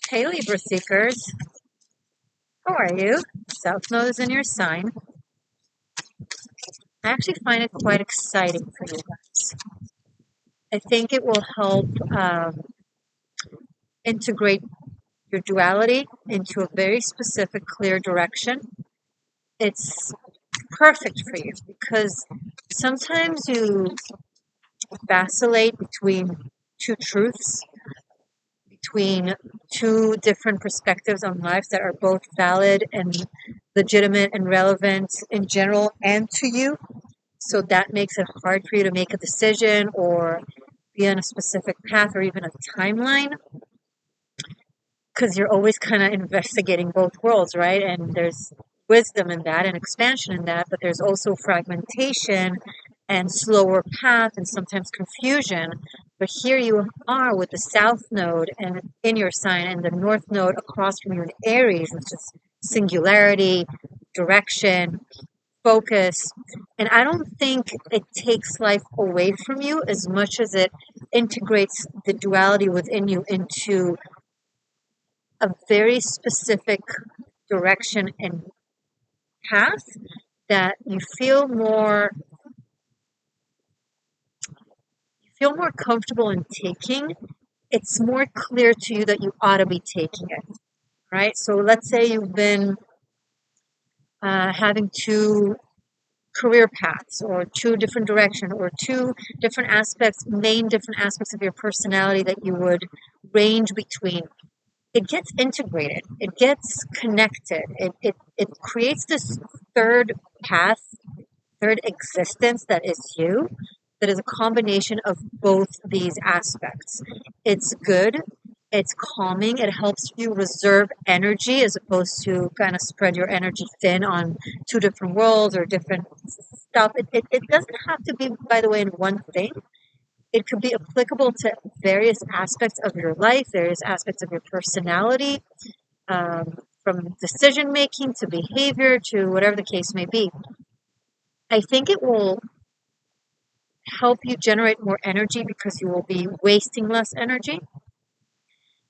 Hey Libra seekers, how are you? South Node is in your sign. I actually find it quite exciting for you guys. I think it will help integrate your duality into a very specific, clear direction. It's perfect for you because sometimes you vacillate between two truths, between two different perspectives on life that are both valid and legitimate and relevant in general and to you. So that makes it hard for you to make a decision or be on a specific path or even a timeline because you're always kind of investigating both worlds, right? And there's wisdom in that and expansion in that, but there's also fragmentation and slower path and sometimes confusion. But here you are with the South Node and in your sign and the North Node across from you in Aries, which is singularity, direction, focus. And I don't think it takes life away from you as much as it integrates the duality within you into a very specific direction and path that you feel more comfortable in taking. It's more clear to you that you ought to be taking it, right? So let's say you've been having two career paths or two different directions or two different aspects, main different aspects of your personality that you would range between. It gets integrated, it gets connected, it creates this third path, third existence that is you, that is a combination of both these aspects. It's good, it's calming, it helps you reserve energy as opposed to kind of spread your energy thin on two different worlds or different stuff. It doesn't have to be, by the way, in one thing. It could be applicable to various aspects of your life, various aspects of your personality, from decision making to behavior to whatever the case may be. I think it will help you generate more energy because you will be wasting less energy.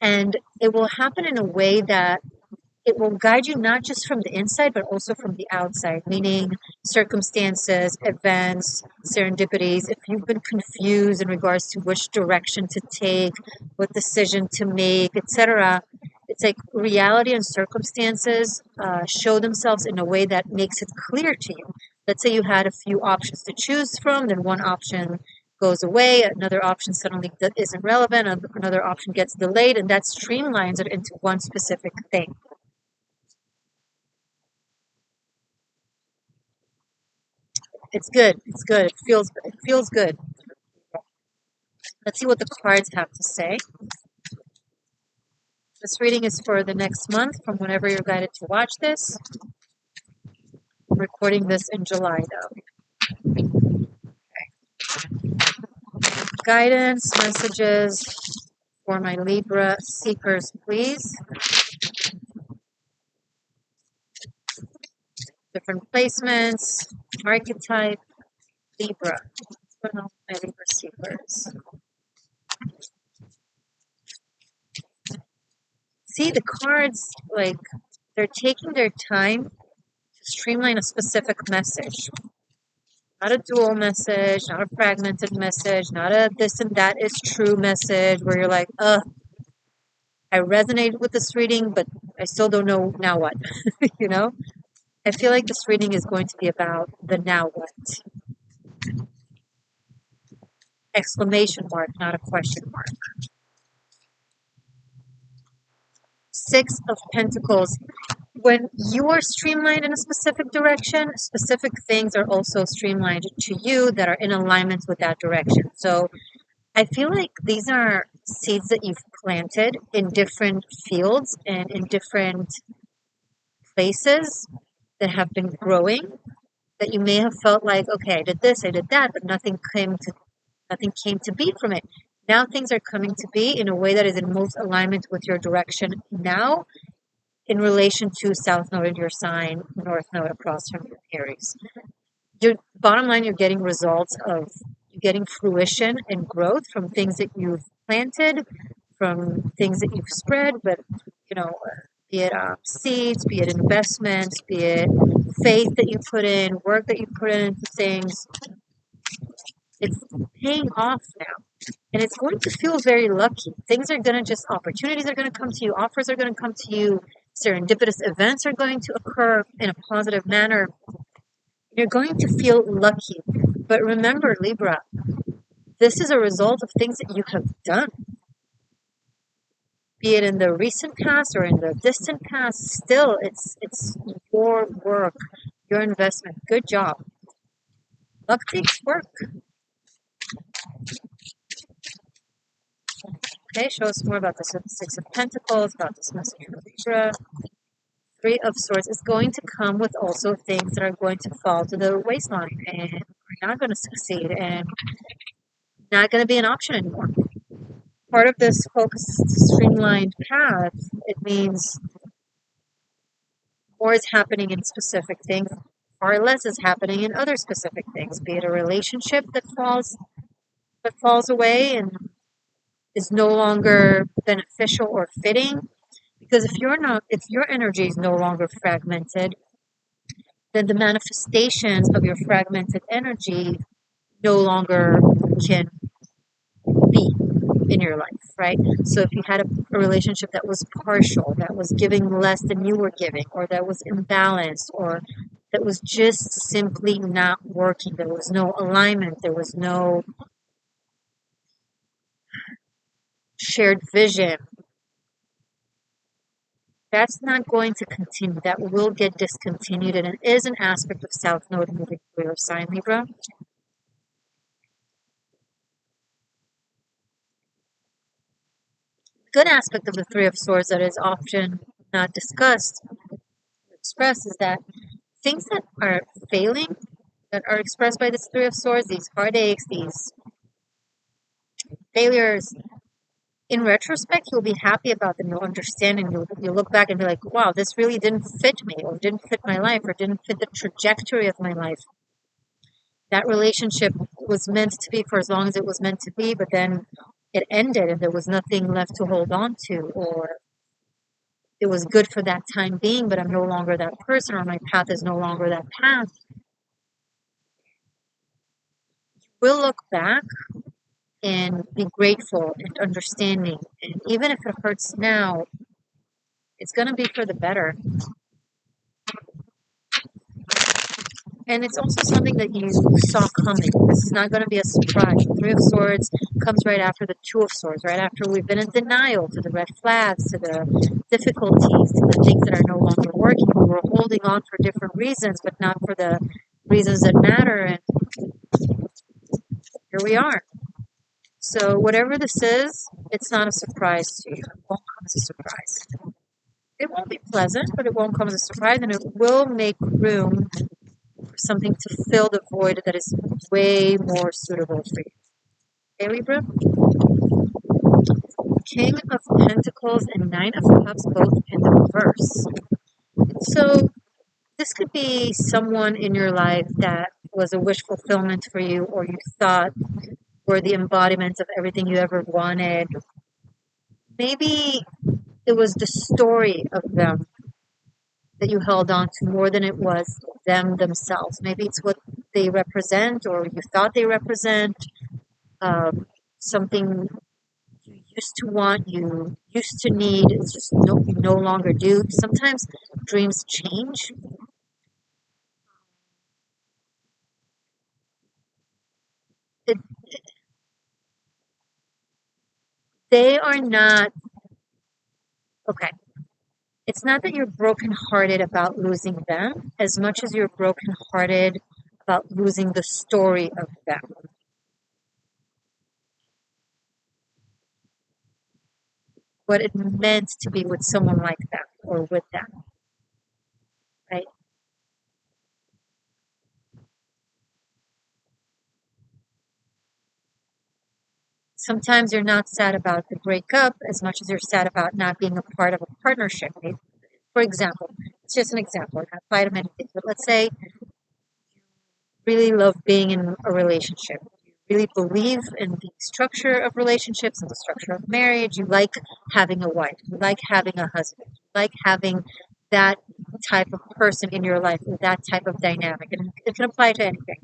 And it will happen in a way that it will guide you not just from the inside, but also from the outside, meaning circumstances, events, serendipities. If you've been confused in regards to which direction to take, what decision to make, etc., it's like reality and circumstances show themselves in a way that makes it clear to you. Let's say you had a few options to choose from, then one option goes away, another option suddenly isn't relevant, another option gets delayed, and that streamlines it into one specific thing. It's good. It's good. It feels good. Let's see what the cards have to say. This reading is for the next month from whenever you're guided to watch this. I'm recording this in July though. Guidance, messages for my Libra seekers, please. Different placements, archetype, Libra. What's going on with my Libra seekers? See, the cards, like, they're taking their time to streamline a specific message. Not a dual message, not a fragmented message, not a this and that is true message where you're like, I resonated with this reading, but I still don't know now what, you know? I feel like this reading is going to be about the now what. Exclamation mark, not a question mark. Six of Pentacles. When you are streamlined in a specific direction, specific things are also streamlined to you that are in alignment with that direction. So I feel like these are seeds that you've planted in different fields and in different places that have been growing, that you may have felt like, okay, I did this, I did that, but nothing came to be from it. Now things are coming to be in a way that is in most alignment with your direction now in relation to South Node in your sign, North Node across from your Aries. Your bottom line, you're getting results of, you're getting fruition and growth from things that you've planted, from things that you've spread, but be it seeds, be it investments, be it faith that you put in, work that you put into things. It's paying off now. And it's going to feel very lucky. Things are going to opportunities are going to come to you, offers are going to come to you, serendipitous events are going to occur in a positive manner. You're going to feel lucky. But remember, Libra, this is a result of things that you have done. Be it in the recent past or in the distant past, still, it's your work, your investment. Good job. Luck takes work. Okay, show us more about this Six of Pentacles, about this message from Libra. Three of Swords is going to come with also things that are going to fall to the waistline and are not going to succeed and not going to be an option anymore. Part of this focused, streamlined path, it means more is happening in specific things, far less is happening in other specific things, be it a relationship that falls away and is no longer beneficial or fitting. Because if your energy is no longer fragmented, then the manifestations of your fragmented energy no longer can be in your life, right? So if you had a relationship that was partial, that was giving less than you were giving, or that was imbalanced, or that was just simply not working, there was no alignment, there was no shared vision, that's not going to continue. That will get discontinued, and it is an aspect of South Node moving through your sign, Libra. Good aspect of the Three of Swords that is often not discussed, expressed, is that things that are failing, that are expressed by this Three of Swords, these heartaches, these failures, in retrospect, you'll be happy about them. You'll understand, and you'll look back and be like, wow, this really didn't fit me, or didn't fit my life, or didn't fit the trajectory of my life. That relationship was meant to be for as long as it was meant to be, but then it ended and there was nothing left to hold on to, or it was good for that time being, but I'm no longer that person, or my path is no longer that path. We'll look back and be grateful and understanding, and even if it hurts now, it's going to be for the better. And it's also something that you saw coming. This is not going to be a surprise. The Three of Swords comes right after the Two of Swords, right after we've been in denial to the red flags, to the difficulties, to the things that are no longer working. We were holding on for different reasons, but not for the reasons that matter. And here we are. So whatever this is, it's not a surprise to you. It won't come as a surprise. It won't be pleasant, but it won't come as a surprise, and it will make room for something to fill the void that is way more suitable for you. Okay, Libra? King of Pentacles and Nine of Cups, both in the reverse. So this could be someone in your life that was a wish fulfillment for you, or you thought were the embodiment of everything you ever wanted. Maybe it was the story of them that you held on to more than it was them themselves. Maybe it's what they represent, or you thought they represent, something you used to want, you used to need, it's just you no longer do. Sometimes dreams change. It, they are not, okay. It's not that you're brokenhearted about losing them as much as you're brokenhearted about losing the story of them. What it meant to be with someone like that or with them, right? Sometimes you're not sad about the breakup as much as you're sad about not being a part of a partnership. Right? For example, it's just an example. It can apply to many things. But let's say you really love being in a relationship. really believe in the structure of relationships and the structure of marriage. You like having a wife. You like having a husband. You like having that type of person in your life with that type of dynamic. And it can apply to anything.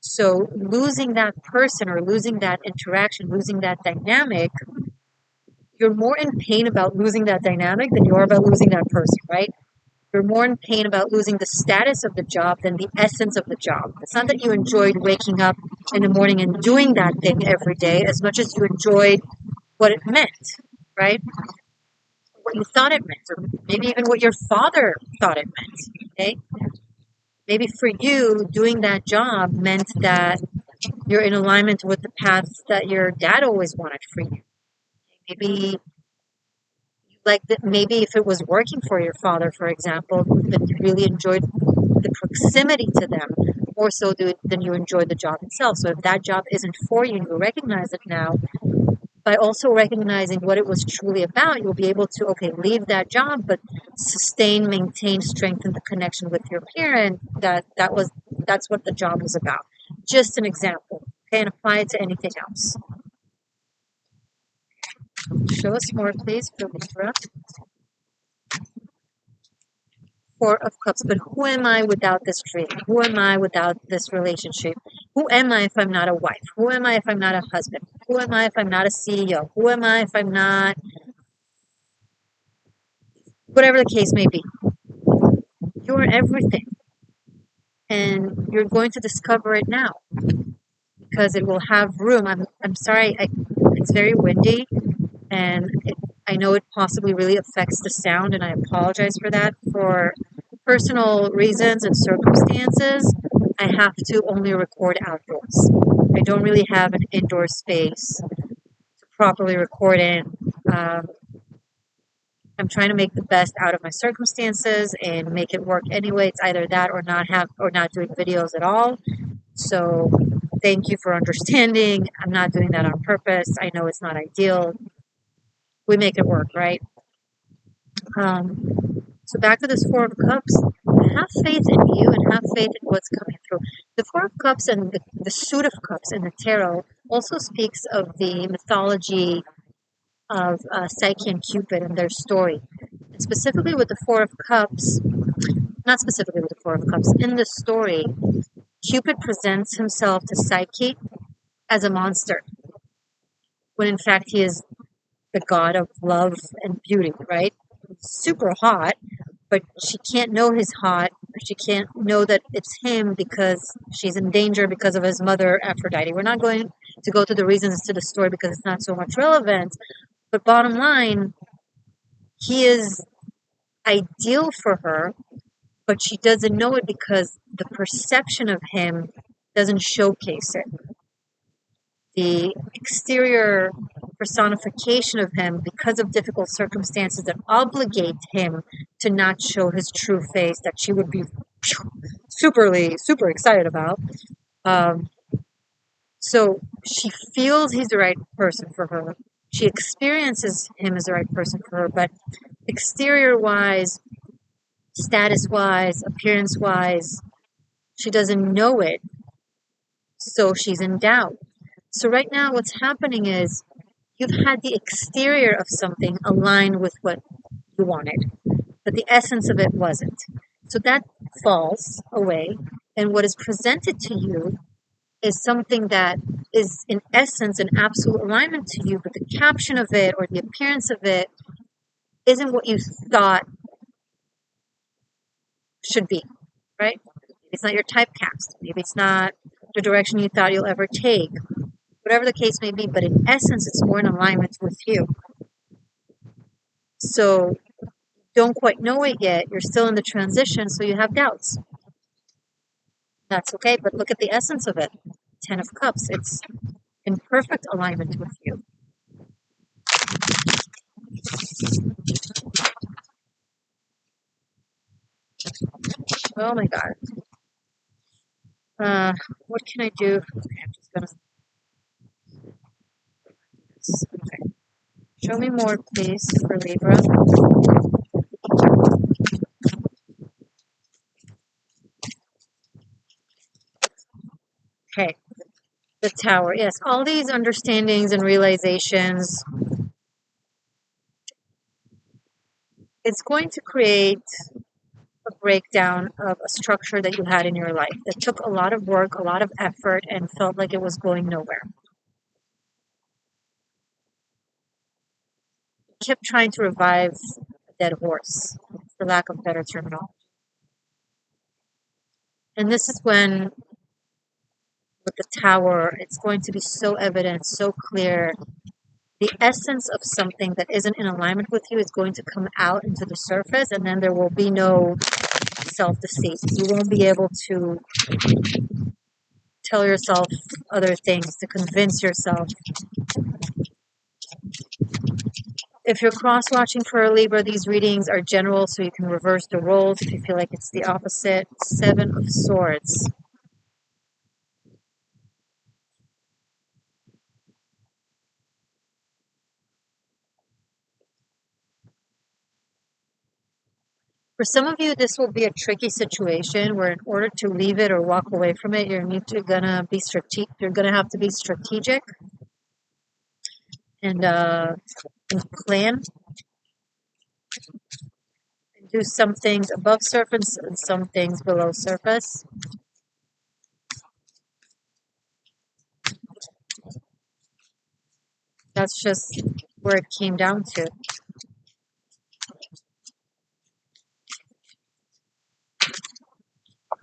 So losing that person or losing that interaction, losing that dynamic, you're more in pain about losing that dynamic than you are about losing that person, right? You're more in pain about losing the status of the job than the essence of the job. It's not that you enjoyed waking up in the morning and doing that thing every day as much as you enjoyed what it meant, right? What you thought it meant, or maybe even what your father thought it meant, okay? Maybe for you, doing that job meant that you're in alignment with the paths that your dad always wanted for you. Maybe like that, maybe if it was working for your father, for example, then you really enjoyed the proximity to them more so than you enjoyed the job itself. So if that job isn't for you and you recognize it now, by also recognizing what it was truly about, you'll be able to, okay, leave that job, but sustain, maintain, strengthen the connection with your parent. That's what the job was about. Just an example. Okay, and apply it to anything else. Show us more, please, for Libra. Four of Cups, but who am I without this dream? Who am I without this relationship? Who am I if I'm not a wife? Who am I if I'm not a husband? Who am I if I'm not a CEO? Who am I if I'm not whatever the case may be? You're everything, and you're going to discover it now because it will have room. I'm sorry, it's very windy, and I know it possibly really affects the sound, and I apologize for that. For personal reasons and circumstances, I have to only record outdoors. I don't really have an indoor space to properly record in. I'm trying to make the best out of my circumstances and make it work anyway. It's either that or not doing videos at all. So thank you for understanding. I'm not doing that on purpose. I know it's not ideal. We make it work, right? So back to this Four of Cups. Have faith in you and have faith in what's coming through. The Four of Cups and the Suit of Cups in the tarot also speaks of the mythology of Psyche and Cupid and their story. And specifically with the Four of Cups, not specifically with the Four of Cups, in the story, Cupid presents himself to Psyche as a monster, when in fact he is the god of love and beauty, right? Super hot, but she can't know he's hot. She can't know that it's him because she's in danger because of his mother, Aphrodite. We're not going to go to the reasons to the story because it's not so much relevant. But bottom line, he is ideal for her, but she doesn't know it because the perception of him doesn't showcase it. The exterior personification of him, because of difficult circumstances that obligate him to not show his true face that she would be super excited about. So she feels he's the right person for her. She experiences him as the right person for her, but exterior wise, status wise, appearance wise, she doesn't know it. So she's in doubt. So right now what's happening is you've had the exterior of something align with what you wanted, but the essence of it wasn't. So that falls away, and what is presented to you is something that is in essence an absolute alignment to you, but the caption of it or the appearance of it isn't what you thought should be, right? It's not your typecast. Maybe it's not the direction you thought you'll ever take. Whatever the case may be, but in essence, it's more in alignment with you. So don't quite know it yet. You're still in the transition, so you have doubts. That's okay, but look at the essence of it. Ten of Cups. It's in perfect alignment with you. Oh my God. What can I do? Okay, I'm just gonna. Okay. Show me more, please, for Libra. Okay. The Tower, yes. All these understandings and realizations, it's going to create a breakdown of a structure that you had in your life that took a lot of work, a lot of effort, and felt like it was going nowhere. You kept trying to revive a dead horse, for lack of better terminology. And this is when, with the Tower, it's going to be so evident, so clear. The essence of something that isn't in alignment with you is going to come out into the surface, and then there will be no self-deceit. You won't be able to tell yourself other things, to convince yourself. If you're cross-watching for a Libra, these readings are general, so you can reverse the roles if you feel like it's the opposite. Seven of Swords. For some of you, this will be a tricky situation where in order to leave it or walk away from it, you're gonna be strategic. You're gonna have to be strategic and plan and do some things above surface and some things below surface. That's just where it came down to.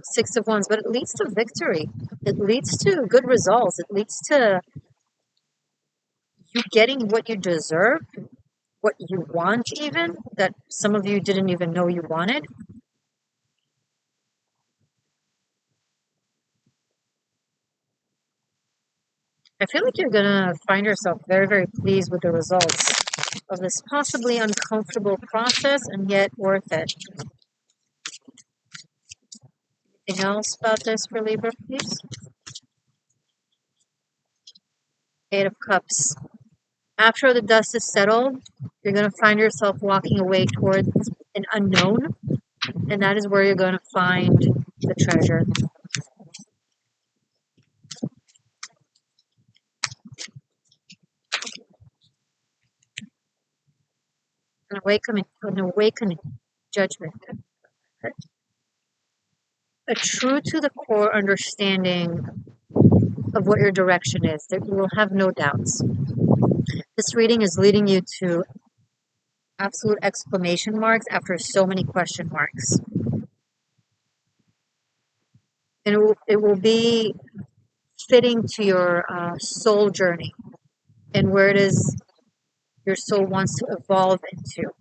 Six of Wands, but it leads to victory. It leads to good results. It leads to you getting what you deserve, what you want even, that some of you didn't even know you wanted. I feel like you're gonna find yourself very, very pleased with the results of this possibly uncomfortable process and yet worth it. Anything else about this for Libra, please? Eight of Cups. After the dust is settled, you're going to find yourself walking away towards an unknown, and that is where you're going to find the treasure. An awakening, judgment. A true to the core understanding of what your direction is, that you will have no doubts. This reading is leading you to absolute exclamation marks after so many question marks. And it will be fitting to your soul journey and where it is your soul wants to evolve into.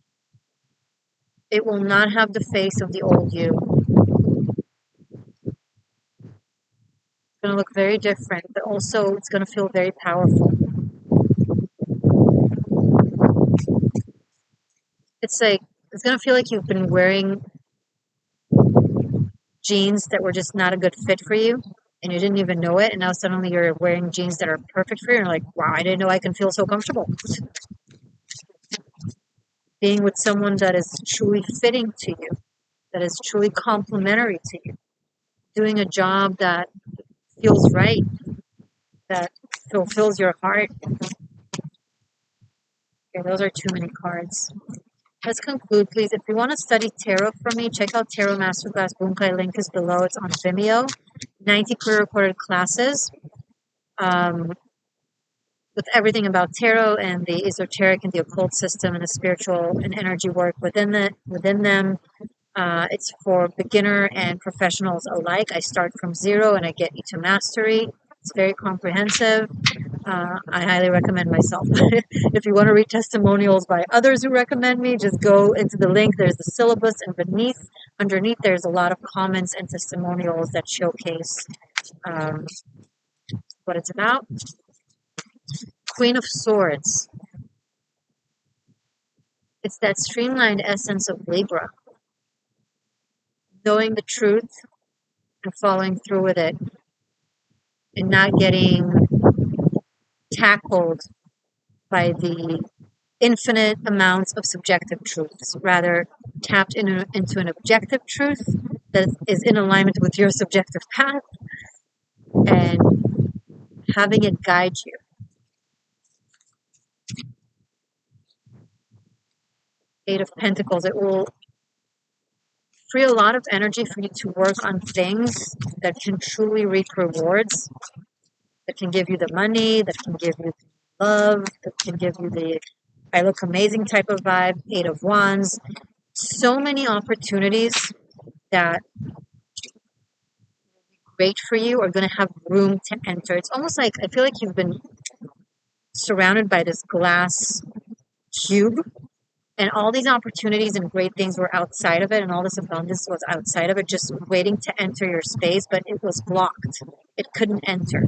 It will not have the face of the old you. It's going to look very different, but also it's going to feel very powerful. It's going to feel like you've been wearing jeans that were just not a good fit for you, and you didn't even know it, and now suddenly you're wearing jeans that are perfect for you, and you're like, wow, I didn't know I can feel so comfortable. Being with someone that is truly fitting to you, that is truly complementary to you, doing a job that feels right, that fulfills your heart. Okay, those are too many cards. Let's conclude, please. If you want to study tarot from me, check out Tarot Masterclass Bunkai. Link is below. It's on Vimeo. 90 pre-recorded classes with everything about tarot and the esoteric and the occult system and the spiritual and energy work within them. It's for beginner and professionals alike. I start from zero and I get you to mastery. It's very comprehensive. I highly recommend myself. If you want to read testimonials by others who recommend me, just go into the link. There's the syllabus, and underneath, there's a lot of comments and testimonials that showcase what it's about. Queen of Swords. It's that streamlined essence of Libra. Knowing the truth and following through with it, and not getting tackled by the infinite amounts of subjective truths, rather tapped into an objective truth that is in alignment with your subjective path, and having it guide you. Eight of Pentacles, it will free a lot of energy for you to work on things that can truly reap rewards, that can give you the money, that can give you love, that can give you the I look amazing type of vibe. Eight of Wands. So many opportunities that great for you are going to have room to enter. It's almost like I feel like you've been surrounded by this glass cube, and all these opportunities and great things were outside of it, and all this abundance was outside of it, just waiting to enter your space, but it was blocked. It couldn't enter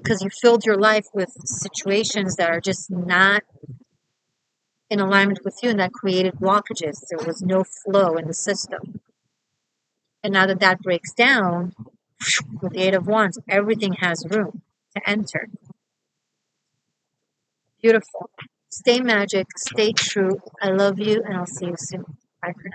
because you filled your life with situations that are just not in alignment with you, and that created blockages. There was no flow in the system. And now that that breaks down, with the Eight of Wands, everything has room to enter. Beautiful. Stay magic, stay true. I love you, and I'll see you soon. Bye for now.